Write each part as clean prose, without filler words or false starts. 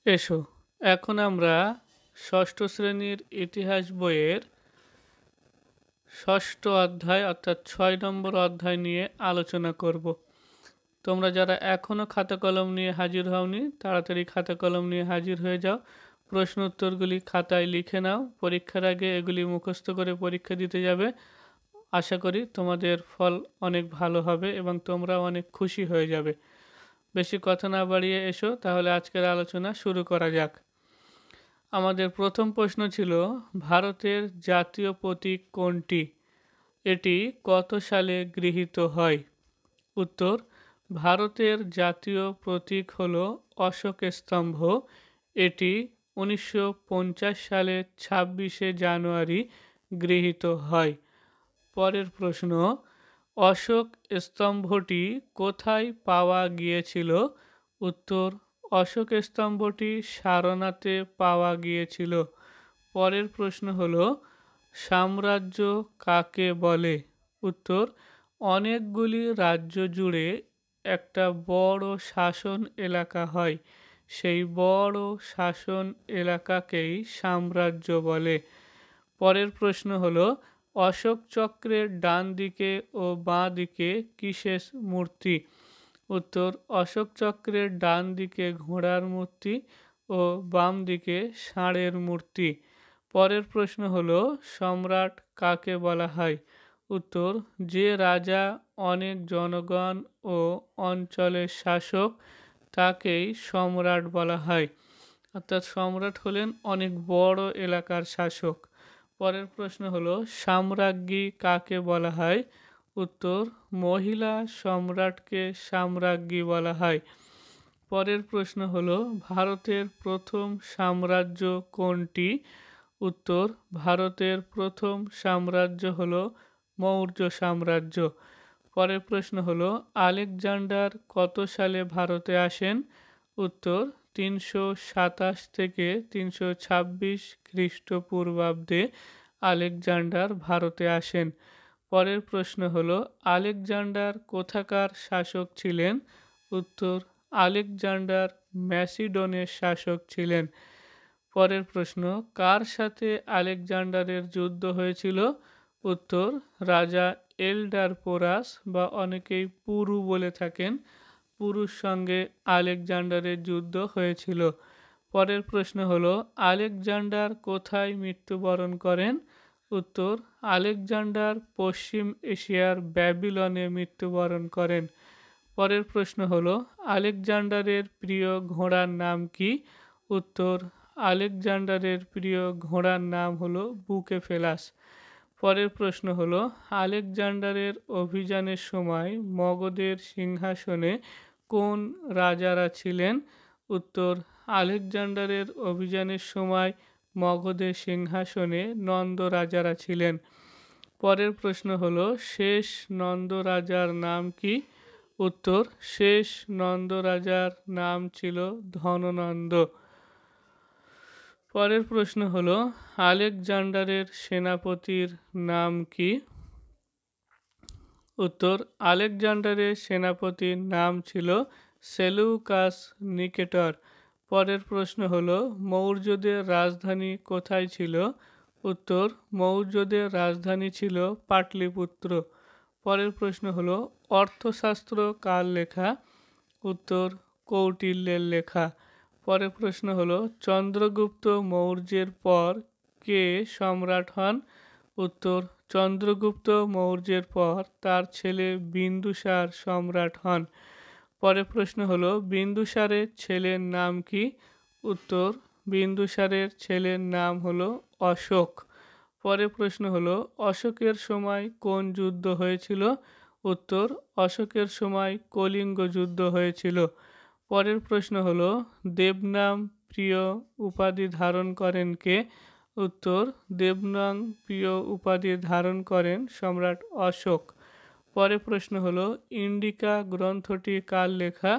এসো এখন আমরা ষষ্ঠ শ্রেণীর ইতিহাস বইয়ের ষষ্ঠ অধ্যায় অর্থাৎ 6 নম্বর অধ্যায় নিয়ে আলোচনা করব। তোমরা যারা এখনও খাতা কলম নিয়ে হাজির হওনি তাড়াতাড়ি খাতা কলম নিয়ে হাজির হয়ে যাও। প্রশ্ন উত্তরগুলি খাতায় লিখে নাও, পরীক্ষার আগে এগুলি মুখস্থ করে পরীক্ষা দিতে যাবে। আশা করি তোমাদের ফল অনেক ভালো হবে এবং তোমরা অনেক খুশি হয়ে যাবে। বেশি কথা না বাড়িয়ে এসো, তাহলে আজকের আলোচনা শুরু করা যাক। আমাদের প্রথম প্রশ্ন ছিল, ভারতের জাতীয় প্রতীক কোনটি? এটি কত সালে গৃহীত হয়? উত্তর, ভারতের জাতীয় প্রতীক হল অশোক স্তম্ভ। এটি 1950 সালের 26শে জানুয়ারি গৃহীত হয়। পরের প্রশ্ন, অশোক স্তম্ভটি কোথায় পাওয়া গিয়েছিল? উত্তর, অশোক স্তম্ভটি সারনাথে পাওয়া গিয়েছিল। পরের প্রশ্ন হল, সাম্রাজ্য কাকে বলে? উত্তর, অনেকগুলি রাজ্য জুড়ে একটা বড় শাসন এলাকা হয়, সেই বড় শাসন এলাকাকেই সাম্রাজ্য বলে। পরের প্রশ্ন হল, অশোক চক্রের ডান দিকে ও বাঁ দিকে কিসের মূর্তি? উত্তর, অশোক চক্রের ডান দিকে ঘোড়ার মূর্তি ও বাম দিকে ষাঁড়ের মূর্তি। পরের প্রশ্ন হল, সম্রাট কাকে বলা হয়? উত্তর, যে রাজা অনেক জনগণ ও অঞ্চলের শাসক তাকেই সম্রাট বলা হয়। অর্থাৎ সম্রাট হলেন অনেক বড় এলাকার শাসক। পরের প্রশ্ন হলো, সাম্রাজ্ঞী কাকে বলা হয়? উত্তর, মহিলা সম্রাটকে সাম্রাজ্ঞী বলা হয়। পরের প্রশ্ন হলো, ভারতের প্রথম সাম্রাজ্য কোনটি? উত্তর, ভারতের প্রথম সাম্রাজ্য হলো মৌর্য সাম্রাজ্য। পরের প্রশ্ন হলো, আলেকজান্ডার কত সালে ভারতে আসেন? উত্তর, 327 থেকে 326 খ্রিস্টপূর্বাব্দে আলেকজান্ডার ভারতে আসেন। পরের প্রশ্ন হলো, আলেকজান্ডার কোথাকার শাসক ছিলেন? উত্তর, আলেকজান্ডার ম্যাসিডনের শাসক ছিলেন। পরের প্রশ্ন, কার সাথে আলেকজান্ডারের যুদ্ধ হয়েছিল? উত্তর, রাজা এল্ডার পোরাস বা অনেকেই পুরু বলে থাকেন, পুরুর সঙ্গে আলেকজান্ডারের যুদ্ধ হয়েছিল। পরের প্রশ্ন হলো, আলেকজান্ডার কোথায় মৃত্যুবরণ করেন? উত্তর, আলেকজান্ডার পশ্চিম এশিয়ার ব্যাবিলনে মৃত্যুবরণ করেন। পরের প্রশ্ন হলো, আলেকজান্ডারের প্রিয় ঘোড়ার নাম কি? উত্তর, আলেকজান্ডারের প্রিয় ঘোড়ার নাম হলো বুকেফেলাস। পরের প্রশ্ন হলো, আলেকজান্ডারের অভিযানের সময় মগধের সিংহাসনে কোন রাজারা ছিলেন? উত্তর, আলেকজান্ডারের অভিযানের সময় মগধের সিংহাসনে নন্দ রাজারা ছিলেন। পরের প্রশ্ন হলো, শেষ নন্দ রাজার নাম কি? উত্তর, শেষ নন্দ রাজার নাম ছিল ধননন্দ। পরের প্রশ্ন হলো, আলেকজান্ডারের সেনাপতির নাম কি? উত্তর, আলেকজান্ডারের সেনাপতির নাম ছিল সেলুকাস নিকেটর। পরের প্রশ্ন হলো, মৌর্যদের রাজধানী কোথায় ছিল? উত্তর, মৌর্যদের রাজধানী ছিল পাটলিপুত্র। পরের প্রশ্ন হলো, অর্থশাস্ত্র কার লেখা? উত্তর, কৌটিল্যের লেখা। পরের প্রশ্ন হলো, চন্দ্রগুপ্ত মৌর্যের পর কে সম্রাট হন? উত্তর, চন্দ্রগুপ্ত মৌর্যের পর তার ছেলে বিন্দুসার সম্রাট হন। পরের প্রশ্ন হলো, বিন্দুসারের ছেলের নাম কি? উত্তর, বিন্দুসারের ছেলের নাম হলো অশোক। পরের প্রশ্ন হলো, অশোকের সময় কোন যুদ্ধ হয়েছিল? উত্তর, অশোকের সময় কলিঙ্গ যুদ্ধ হয়েছিল। পরের প্রশ্ন হলো, দেবনাম প্রিয় উপাধি ধারণ করেন কে? উত্তর, দেবনাম প্রিয় উপাধি ধারণ করেন সম্রাট অশোক। পরের প্রশ্ন হলো, ইন্ডিকা গ্রন্থটি কার লেখা?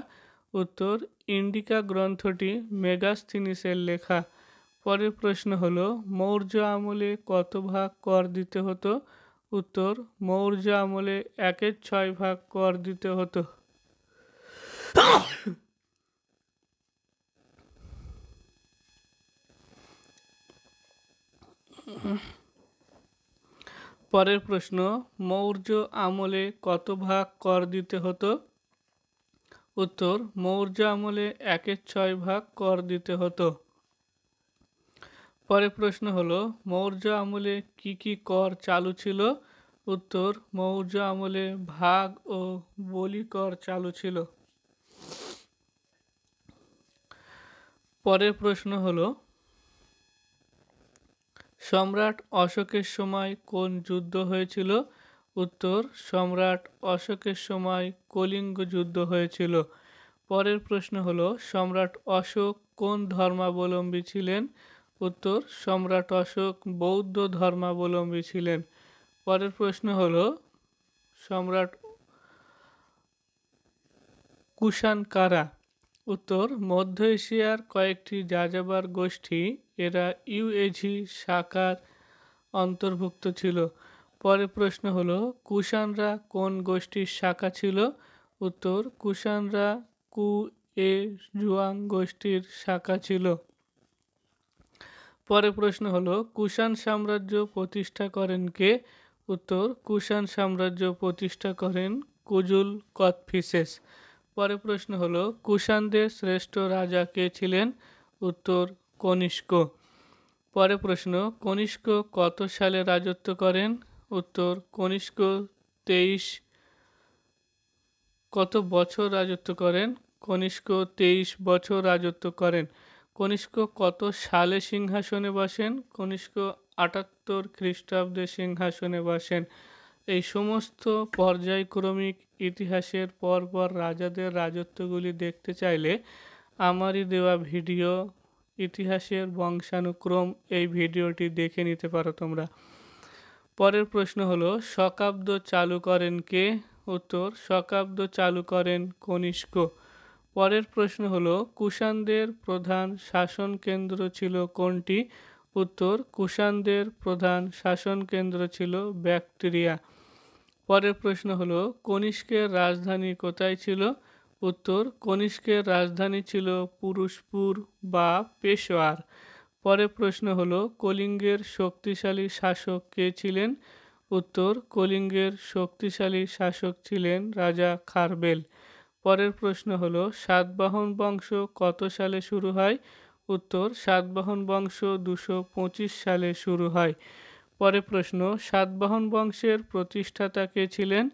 উত্তর, ইন্ডিকা গ্রন্থটি মেগাস্থিনিসের লেখা। পরের প্রশ্ন হলো, মৌর্য আমলে কত ভাগ কর দিতে হতো? উত্তর, মৌর্য আমলে 1/6 ভাগ কর দিতে হতো। পরের প্রশ্ন, মৌর্য আমলে কত ভাগ কর দিতে হতো? উত্তর, মৌর্য আমলে 1/6 ভাগ কর দিতে হতো। পরের প্রশ্ন হলো, মৌর্য আমলে কি কি কর চালু ছিল? উত্তর, মৌর্য আমলে ভাগ ও বলি কর চালু ছিল। পরের প্রশ্ন হলো, সম্রাট অশোকের সময় কোন যুদ্ধ হয়েছিল? উত্তর, সম্রাট অশোকের সময় কলিঙ্গ যুদ্ধ হয়েছিল। পরের প্রশ্ন হলো, সম্রাট অশোক কোন ধর্মাবলম্বী ছিলেন? উত্তর, সম্রাট অশোক বৌদ্ধ ধর্মাবলম্বী ছিলেন। পরের প্রশ্ন হলো, সম্রাট কুষাণ কারা? উত্তর, মধ্য এশিয়ার কয়েকটি যাযাবর গোষ্ঠী, এরা ইউএঝি শাখার অন্তর্ভুক্ত ছিল। পরের প্রশ্ন হলো, কুষাণরা কোন গোষ্ঠীর শাখা ছিল? উত্তর, কুষাণরা কুয়ে-জুয়াং গোষ্ঠীর শাখা ছিল। পরের প্রশ্ন হলো, কুষাণ সাম্রাজ্য প্রতিষ্ঠা করেন কে? উত্তর, কুষাণ সাম্রাজ্য প্রতিষ্ঠা করেন কুজুল কথফিসেস। পরের প্রশ্ন হলো, কুষাণদের শ্রেষ্ঠ রাজা কে ছিলেন? উত্তর, কনিষ্ক। পরের প্রশ্ন, কনিষ্ক কত সালে রাজত্ব করেন? উত্তর, কনিষ্ক 23 কত বছর রাজত্ব করেন? কনিষ্ক 23 বছর রাজত্ব করেন। কনিষ্ক কত সালে সিংহাসনে বসেন? কনিষ্ক 78 খ্রিস্টাব্দে সিংহাসনে বসেন। এই সমস্ত পর্যায়ক্রমিক ইতিহাসের পরপর রাজাদের রাজত্বগুলি দেখতে চাইলে আমারই দেওয়া ভিডিও ইতিহাসের বংশানুক্রম এই ভিডিওটি দেখে নিতে পারো তোমরা। পরের প্রশ্ন হলো, শকাব্দ চালু করেন কে? উত্তর, শকাব্দ চালু করেন কনিষ্ক। পরের প্রশ্ন হলো, কুষাণদের প্রধান শাসন কেন্দ্র ছিল কোনটি? উত্তর, কুষাণদের প্রধান শাসন কেন্দ্র ছিল ব্যাকট্রিয়া। পরের প্রশ্ন হলো, কনিষ্কের রাজধানী কোথায় ছিল? উত্তর, কনিষ্কের রাজধানী ছিল পুরুষপুর বা পেশোয়ার। পরের প্রশ্ন হলো, কলিঙ্গের শক্তিশালী শাসক কে ছিলেন? উত্তর, কলিঙ্গের শক্তিশালী শাসক ছিলেন রাজা খারবেল। পরের প্রশ্ন হলো, সাতবাহন বংশ কত সালে শুরু হয়? উত্তর, সাতবাহন বংশ 225 সালে শুরু হয়। পরের প্রশ্ন, সাতবাহন বংশের প্রতিষ্ঠাতা কে ছিলেন?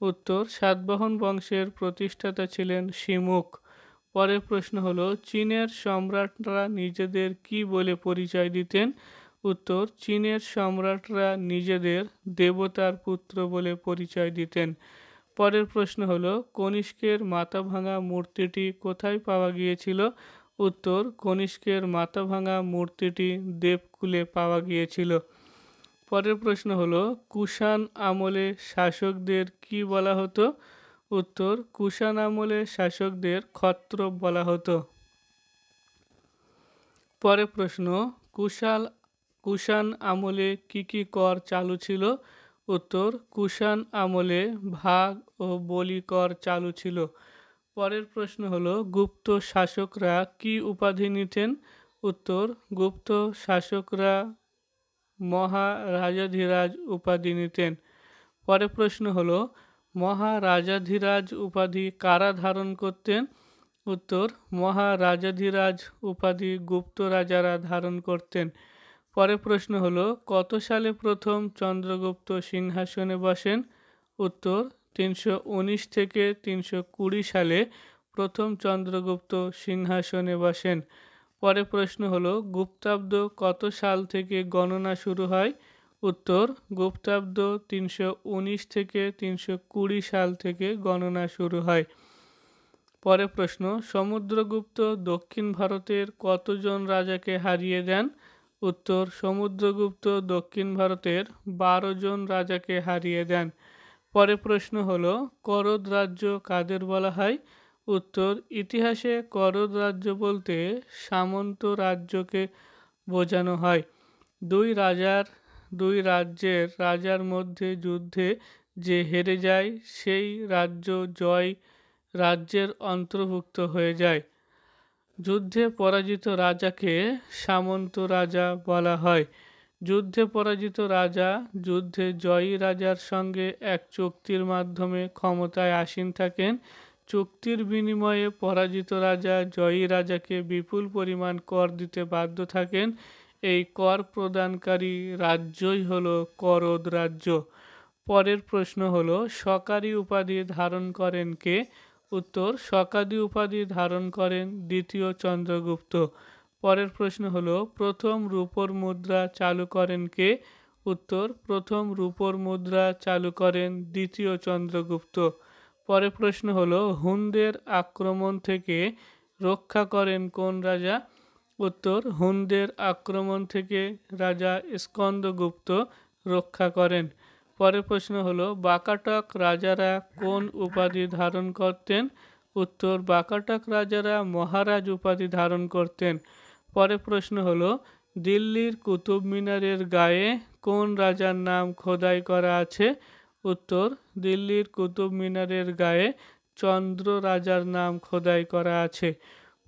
উত্তর, সাতবাহন বংশের প্রতিষ্ঠাতা ছিলেন শিমুখ। পরের প্রশ্ন হলো, চীনের সম্রাটরা নিজেদের কি বলে পরিচয় দিতেন? উত্তর, চীনের সম্রাটরা নিজেদের দেবতার পুত্র বলে পরিচয় দিতেন। পরের প্রশ্ন হলো, কনিষ্কের মাথাভাঙা মূর্তিটি কোথায় পাওয়া গিয়েছিল? উত্তর, কনিষ্কের মাথাভাঙা মূর্তিটি দেবকুলে পাওয়া গিয়েছিল। পরের প্রশ্ন হলো, কুষাণ আমলে শাসকদের কি বলা হতো? উত্তর, কুষাণ আমলে শাসকদের ক্ষত্রপ বলা হতো। পরের প্রশ্ন, কুষাণ আমলে কি কি কর চালু ছিল? উত্তর, কুষাণ আমলে ভাগ ও বলি কর চালু ছিল। পরের প্রশ্ন হলো, গুপ্ত শাসকরা কি উপাধি নিতেন? উত্তর, গুপ্ত শাসকরা মহারাজাধিরাজ উপাধি নিতেন। পরের প্রশ্ন হলো, মহারাজাধিরাজ উপাধি কারা ধারণ করতেন? উত্তর, মহারাজাধিরাজ উপাধি গুপ্ত রাজারা ধারণ করতেন। পরের প্রশ্ন হলো, কত সালে প্রথম চন্দ্রগুপ্ত সিংহাসনে বসেন? উত্তর, 319 থেকে 320 সালে প্রথম চন্দ্রগুপ্ত সিংহাসনে বসেন। পরের প্রশ্ন হলো, গুপ্তাব্দ কত সাল থেকে গণনা শুরু হয়? উত্তর, গুপ্তাব্দ 319 থেকে 320 সাল থেকে গণনা শুরু হয়। পরের প্রশ্ন, সমুদ্রগুপ্ত দক্ষিণ ভারতের কতজন রাজাকে হারিয়ে দেন? উত্তর, সমুদ্রগুপ্ত দক্ষিণ ভারতের 12 জন রাজাকে হারিয়ে দেন। পরের প্রশ্ন হলো, করদ রাজ্য কাদের বলা হয়? উত্তর, ইতিহাসে করদ রাজ্য বলতে সামন্ত রাজ্যকে বোঝানো হয়। দুই রাজ্যের রাজার মধ্যে যুদ্ধে যে হেরে যায় সেই রাজ্য জয় রাজ্যের অন্তর্ভুক্ত হয়ে যায়। যুদ্ধে পরাজিত রাজাকে সামন্ত রাজা বলা হয়। যুদ্ধে পরাজিত রাজা যুদ্ধে জয়ী রাজার সঙ্গে এক চুক্তির মাধ্যমে ক্ষমতায় আসীন থাকেন। চুক্তির বিনিময়ে পরাজিত রাজা জয়ী রাজাকে বিপুল পরিমাণ কর দিতে বাধ্য থাকেন। এই কর প্রদানকারী রাজ্যই হলো করদ রাজ্য। পরের প্রশ্ন হলো সকারি উপাধি ধারণ করেন কে? উত্তর, সকারি উপাধি ধারণ করেন দ্বিতীয় চন্দ্রগুপ্ত। পরের প্রশ্ন হলো প্রথম রূপোর মুদ্রা চালু করেন কে? উত্তর, প্রথম রূপোর মুদ্রা চালু করেন দ্বিতীয় চন্দ্রগুপ্ত। পরের প্রশ্ন হলো হুনদের আক্রমণ থেকে রক্ষা করেন কোন রাজা? উত্তর, হুনদের আক্রমণ থেকে রাজা স্কন্দগুপ্ত রক্ষা করেন। পরের প্রশ্ন হলো বাকাটক রাজারা কোন উপাধি ধারণ করতেন? উত্তর, বাকাটক রাজারা মহারাজ উপাধি ধারণ করতেন। পরের প্রশ্ন হলো দিল্লির কুতুব মিনারের গায়ে কোন রাজার নাম খোদাই করা আছে? উত্তর, দিল্লির কুতুব মিনারের গায়ে চন্দ্র রাজার নাম খোদাই করা আছে।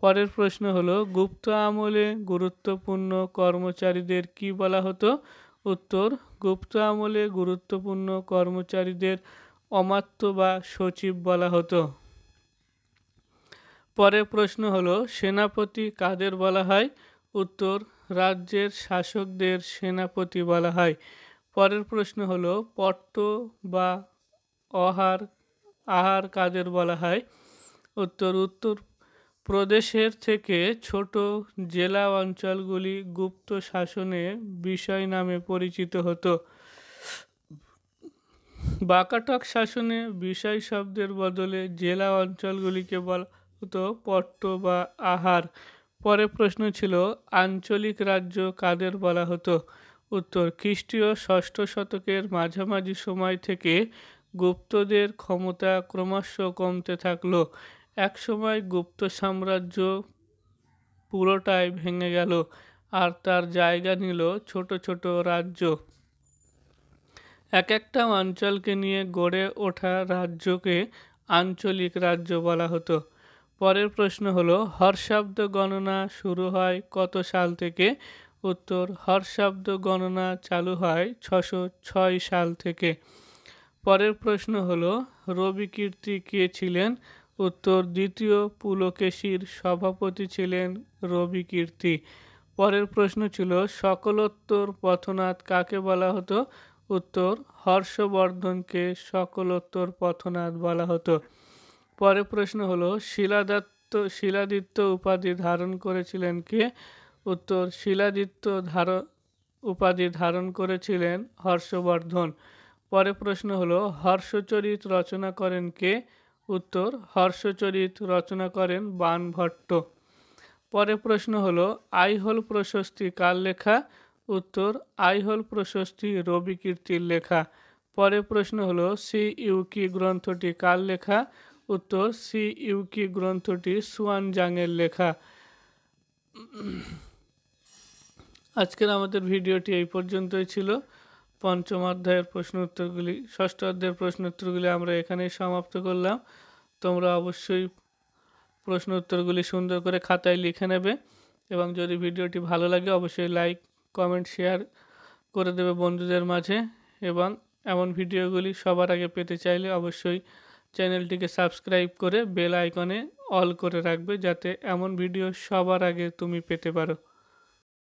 পরের প্রশ্ন হলো গুপ্ত আমলে গুরুত্বপূর্ণ কর্মচারীদের কি বলা হতো? উত্তর, গুপ্ত আমলে গুরুত্বপূর্ণ কর্মচারীদের অমাত্য বা সচিব বলা হতো। পরের প্রশ্ন হলো সেনাপতি কাদের বলা হয়? উত্তর, রাজ্যের শাসকদের সেনাপতি বলা হয়। পরের প্রশ্ন হলো পট্ট বা আহার কাদের বলা হয়? উত্তর, উত্তর প্রদেশের থেকে ছোট জেলা অঞ্চলগুলি গুপ্ত শাসনের বিষয় নামে পরিচিত হতো। বাকাটক শাসনে বিষয় শব্দের বদলে জেলা অঞ্চলগুলিকে বলা হতো পট্ট বা আহার। পরের প্রশ্ন ছিল আঞ্চলিক রাজ্য কাদের বলা হতো? উত্তর, খ্রিস্টীয় ষষ্ঠ শতকের মাঝামাঝি সময় থেকে গুপ্তদের ক্ষমতা ক্রমশ কমতে থাকলো। একসময় গুপ্ত সাম্রাজ্য পুরোটাই ভেঙে গেল আর তার জায়গা নিল ছোট ছোট রাজ্য। এক একটা অঞ্চলকে নিয়ে গড়ে ওঠা রাজ্যকে আঞ্চলিক রাজ্য বলা হতো। পরের প্রশ্ন হলো হর্ষাব্দ গণনা শুরু হয় কত সাল থেকে? উত্তর, হর্ষাব্দ গণনা চালু হয় 606 সাল থেকে। পরের প্রশ্ন হলো রবিকীর্তি কে ছিলেন? উত্তর, দ্বিতীয় পুলকেশীর সভাপতি ছিলেন রবিকীর্তি। পরের প্রশ্ন ছিল সকলোত্তর পথনাথ কাকে বলা হতো? উত্তর, হর্ষবর্ধনকে সকলোত্তর পথনাথ বলা হতো। পরের প্রশ্ন হলো শিলাদিত্য উপাধি ধারণ করেছিলেন কে? উত্তর, শিলাদিত্য উপাধি ধারণ করেছিলেন হর্ষবর্ধন। পরের প্রশ্ন হলো হর্ষচরিত রচনা করেন কে? উত্তর, হর্ষচরিত রচনা করেন বাণভট্ট। পরের প্রশ্ন হলো আইহোল প্রশস্তি কার লেখা? উত্তর, আইহোল প্রশস্তি রবিকীর্তির লেখা। পরের প্রশ্ন হলো সি ইউকি গ্রন্থটি কার লেখা? উত্তর, সি ইউকি গ্রন্থটি সুয়ানজাংয়ের লেখা। আজকের আমাদের ভিডিওটি এই পর্যন্তই ছিল। পঞ্চম অধ্যায়ের প্রশ্ন উত্তরগুলি, ষষ্ঠ অধ্যায়ের প্রশ্ন উত্তরগুলি আমরা এখানেই সমাপ্ত করলাম। তোমরা অবশ্যই প্রশ্ন উত্তরগুলি সুন্দর করে খাতায় লিখে নেবে এবং যদি ভিডিওটি ভালো লাগে অবশ্যই লাইক, কমেন্ট, শেয়ার করে দেবে বন্ধুদের মাঝে। এবং এমন ভিডিওগুলি সবার আগে পেতে চাইলে অবশ্যই চ্যানেলটিকে সাবস্ক্রাইব করে বেল আইকনে অল করে রাখবে যাতে এমন ভিডিও সবার আগে তুমি পেতে পারো।